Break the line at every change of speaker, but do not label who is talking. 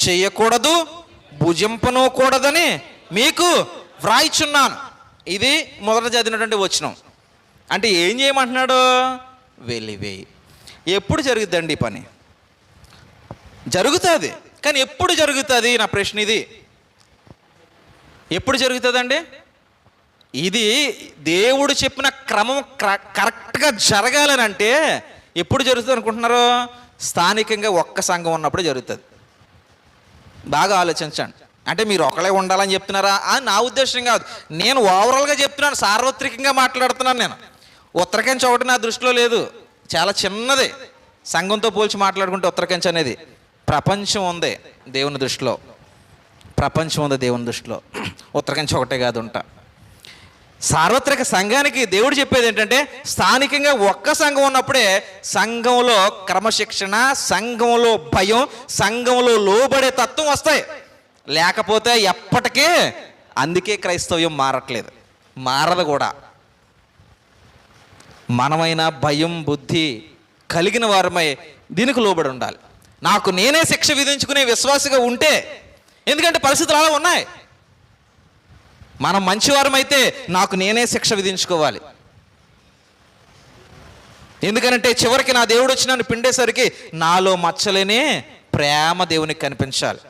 చేయకూడదు, భుజింపనూకూడదని మీకు వ్రాయిచున్నాను. ఇది మొదట చదివినటువంటి వచనం. అంటే ఏం చేయమంటున్నాడు? వెలివేయి. ఎప్పుడు జరుగుద్దండి ఈ పని? జరుగుతుంది, కానీ ఎప్పుడు జరుగుతుంది? నా ప్రశ్న ఇది. ఎప్పుడు జరుగుతుందండి? ఇది దేవుడు చెప్పిన క్రమం కరెక్ట్గా జరగాలనంటే ఎప్పుడు జరుగుతుంది అనుకుంటున్నారు? స్థానికంగా ఒక్క సంఘం ఉన్నప్పుడు జరుగుతుంది. బాగా ఆలోచించండి. అంటే మీరు ఒకళ్ళే ఉండాలని చెప్తున్నారా అని నా ఉద్దేశం కాదు. నేను ఓవరాల్గా చెప్తున్నాను, సార్వత్రికంగా మాట్లాడుతున్నాను. నేను ఉత్తరకంచి ఒకటి నా దృష్టిలో లేదు, చాలా చిన్నది. సంఘంతో పోల్చి మాట్లాడుకుంటే ఉత్తరకంచి అనేది ప్రపంచం ఉంది దేవుని దృష్టిలో. ప్రపంచం ఉంది దేవుని దృష్టిలో. ఉత్తరకంచి ఒకటే కాదు ఉంటా. సార్వత్రిక సంఘానికి దేవుడు చెప్పేది ఏంటంటే, స్థానికంగా ఒక్క సంఘం ఉన్నప్పుడే సంఘంలో క్రమశిక్షణ, సంఘంలో భయం, సంఘంలో లోబడే తత్వం వస్తాయి. లేకపోతే ఎప్పటికీ, అందుకే క్రైస్తవ్యం మారట్లేదు, మారదు కూడా. మనమైనా భయం బుద్ధి కలిగిన వారమై దీనికి లోబడి ఉండాలి. నాకు నేనే శిక్ష విధించుకునే విశ్వాసిగా ఉంటే, ఎందుకంటే పరిస్థితులు అలా ఉన్నాయి. మనం మంచివారమైతే నాకు నేనే శిక్ష విధించుకోవాలి. ఎందుకంటే చివరికి నా దేవుడు వచ్చి నన్ను పిండేసరికి నాలో మచ్చలేనే ప్రేమ దేవునికి కనిపించాలి.